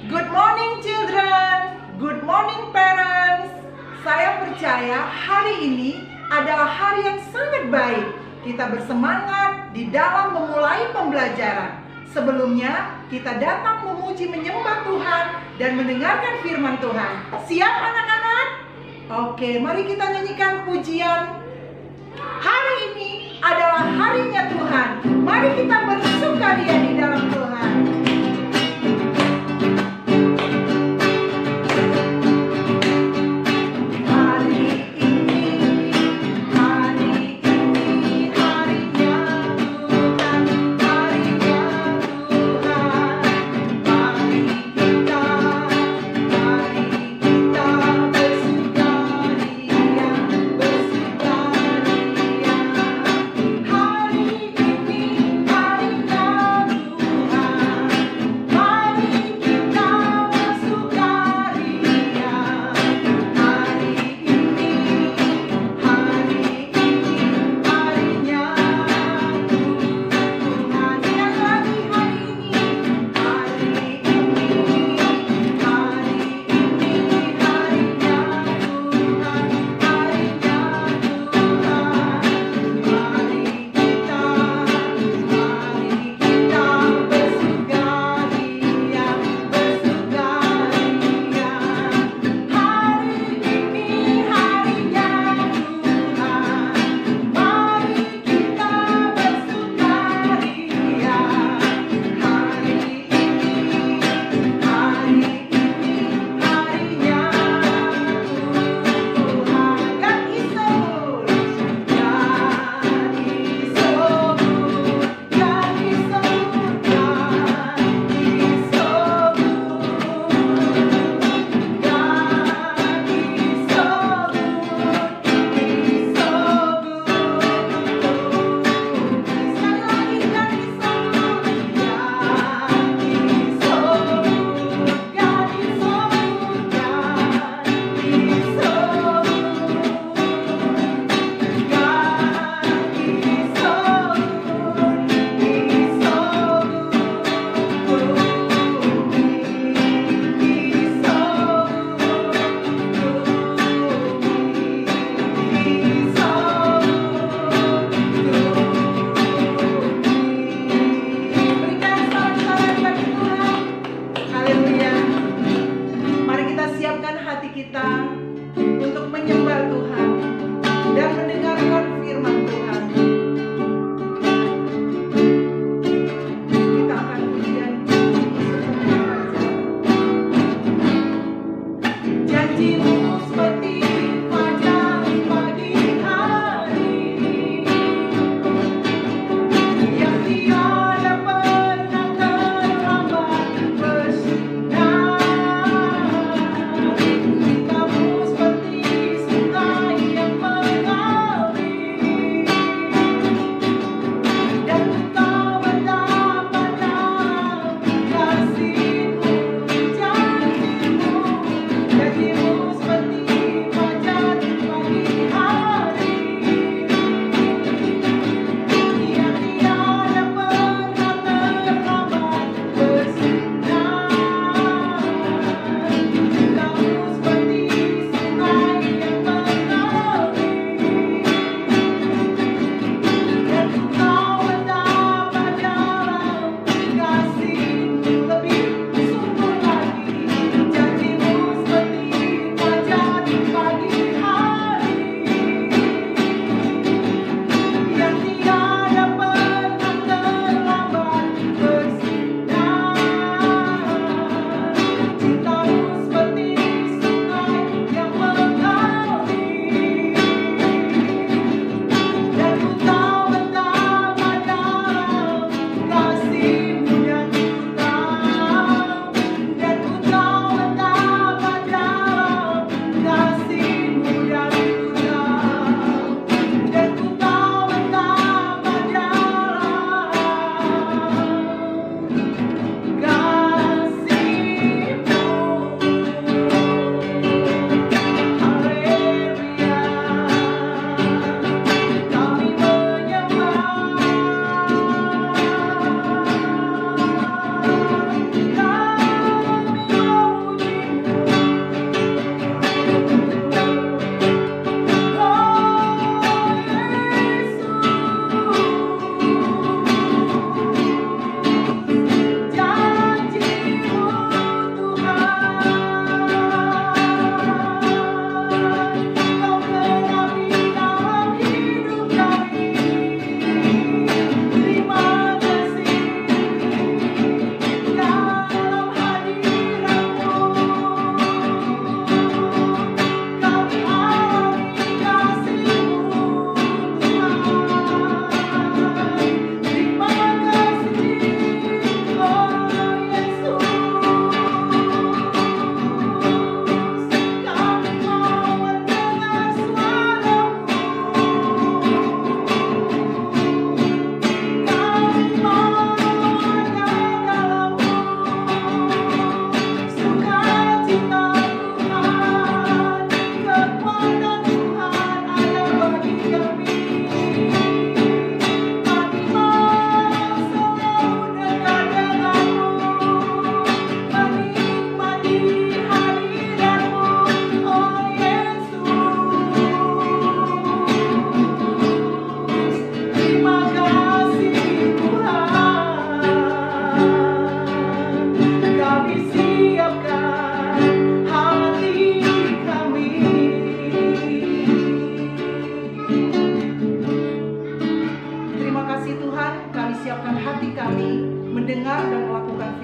Good morning children, good morning parents. Saya percaya hari ini adalah hari yang sangat baik. Kita bersemangat di dalam memulai pembelajaran. Sebelumnya kita datang memuji menyembah Tuhan dan mendengarkan firman Tuhan. Siap anak-anak? Oke, mari kita nyanyikan pujian. Hari ini adalah harinya Tuhan. Mari kita bersukaria di dalam Tuhan.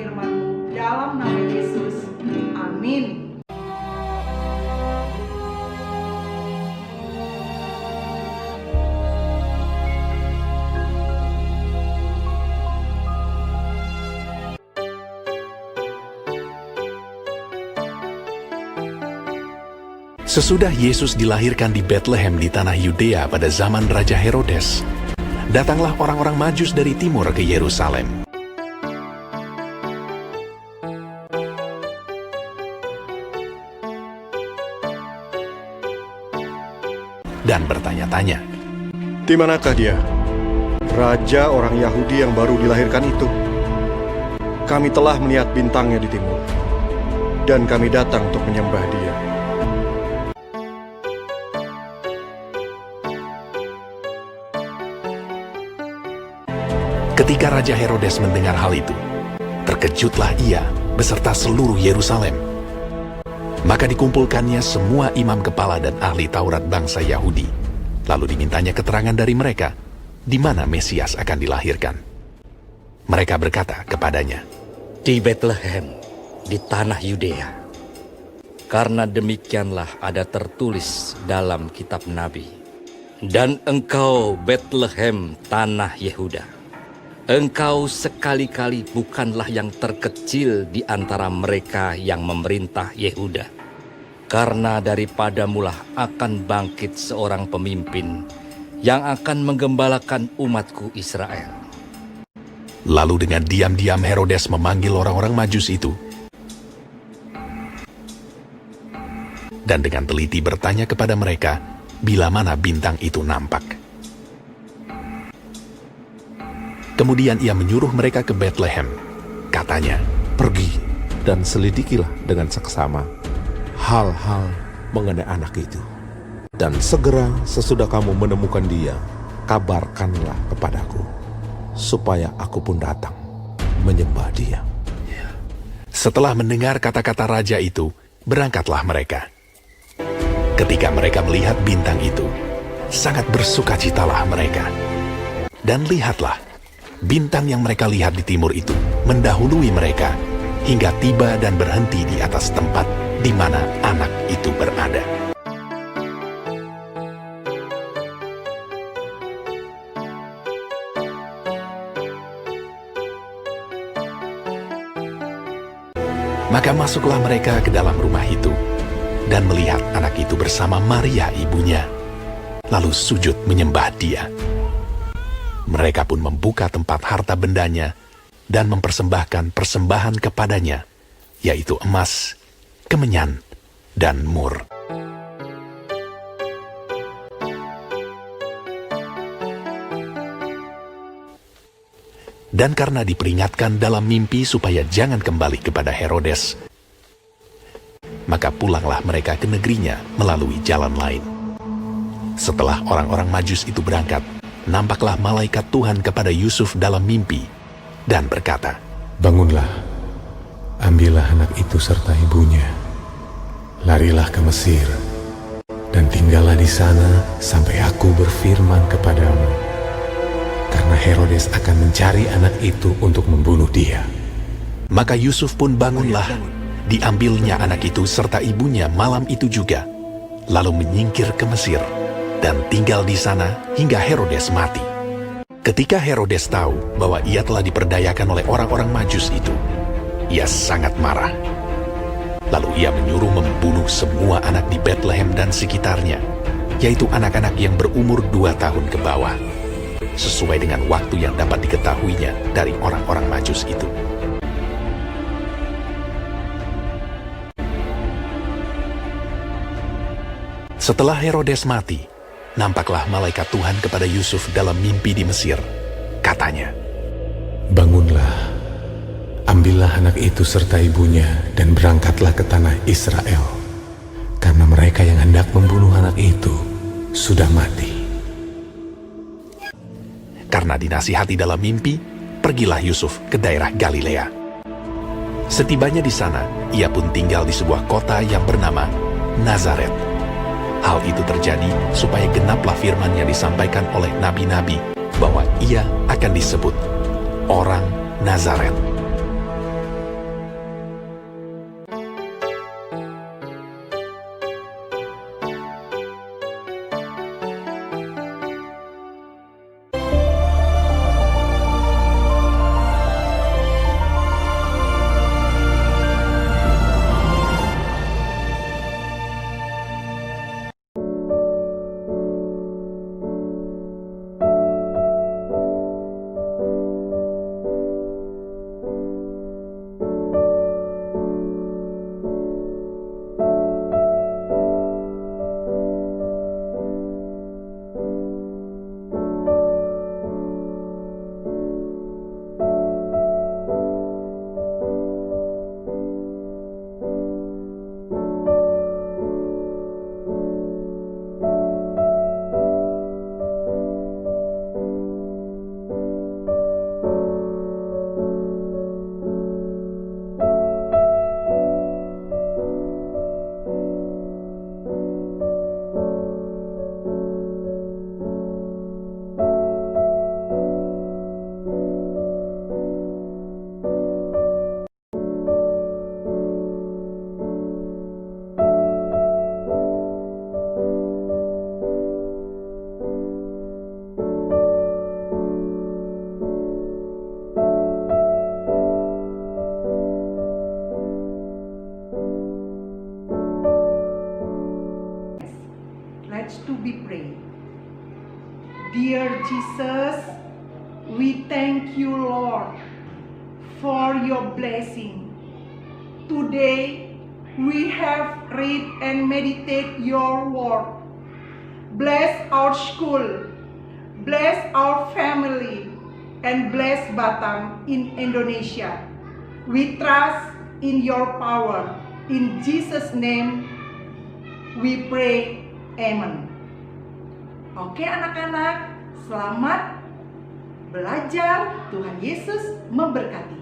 firman-Mu dalam nama Yesus. Amin. Sesudah Yesus dilahirkan di Betlehem di tanah Yudea pada zaman Raja Herodes, datanglah orang-orang Majus dari timur ke Yerusalem. Dan bertanya-tanya, "Di manakah dia? Raja orang Yahudi yang baru dilahirkan itu. Kami telah melihat bintangnya di timur, dan kami datang untuk menyembah dia." Ketika Raja Herodes mendengar hal itu, terkejutlah ia beserta seluruh Yerusalem. Maka dikumpulkannya semua imam kepala dan ahli Taurat bangsa Yahudi. Lalu dimintanya keterangan dari mereka, di mana Mesias akan dilahirkan. Mereka berkata kepadanya, "Di Betlehem, di tanah Yudea. Karena demikianlah ada tertulis dalam kitab Nabi. Dan engkau, Betlehem, tanah Yehuda. Engkau sekali-kali bukanlah yang terkecil di antara mereka yang memerintah Yehuda. Karena daripadamulah akan bangkit seorang pemimpin yang akan menggembalakan umatku Israel." Lalu dengan diam-diam Herodes memanggil orang-orang Majus itu, dan dengan teliti bertanya kepada mereka, bila mana bintang itu nampak. Kemudian ia menyuruh mereka ke Betlehem. Katanya, "Pergi dan selidikilah dengan seksama hal-hal mengenai anak itu. Dan segera sesudah kamu menemukan dia, kabarkanlah kepadaku, supaya aku pun datang menyembah dia." Setelah mendengar kata-kata raja itu, berangkatlah mereka. Ketika mereka melihat bintang itu, sangat bersukacitalah mereka. Dan lihatlah, bintang yang mereka lihat di timur itu mendahului mereka hingga tiba dan berhenti di atas tempat di mana anak itu berada. Maka masuklah mereka ke dalam rumah itu dan melihat anak itu bersama Maria ibunya, lalu sujud menyembah dia. Mereka pun membuka tempat harta bendanya dan mempersembahkan persembahan kepadanya, yaitu emas, kemenyan, dan mur. Dan karena diperingatkan dalam mimpi supaya jangan kembali kepada Herodes, maka pulanglah mereka ke negerinya melalui jalan lain. Setelah orang-orang Majus itu berangkat, nampaklah malaikat Tuhan kepada Yusuf dalam mimpi dan berkata, "Bangunlah, ambillah anak itu serta ibunya, larilah ke Mesir, dan tinggallah di sana sampai aku berfirman kepadamu, karena Herodes akan mencari anak itu untuk membunuh dia." Maka Yusuf pun bangunlah, diambilnya anak itu serta ibunya malam itu juga, lalu menyingkir ke Mesir, dan tinggal di sana hingga Herodes mati. Ketika Herodes tahu bahwa ia telah diperdayakan oleh orang-orang Majus itu, ia sangat marah. Lalu ia menyuruh membunuh semua anak di Betlehem dan sekitarnya, yaitu anak-anak yang berumur 2 tahun ke bawah, sesuai dengan waktu yang dapat diketahuinya dari orang-orang Majus itu. Setelah Herodes mati, nampaklah malaikat Tuhan kepada Yusuf dalam mimpi di Mesir. Katanya, "Bangunlah, ambillah anak itu serta ibunya dan berangkatlah ke tanah Israel, karena mereka yang hendak membunuh anak itu sudah mati." Karena dinasihati dalam mimpi, pergilah Yusuf ke daerah Galilea. Setibanya di sana, ia pun tinggal di sebuah kota yang bernama Nazaret. Hal itu terjadi supaya genaplah firman yang disampaikan oleh nabi-nabi bahwa ia akan disebut orang Nazaret. pray. Dear Jesus, we thank you, Lord, for your blessing. Today, we have read and meditate your word. Bless our school, bless our family, and bless Batam in Indonesia. We trust in your power. In Jesus' name, we pray. Amen. Oke anak-anak, selamat belajar. Tuhan Yesus memberkati.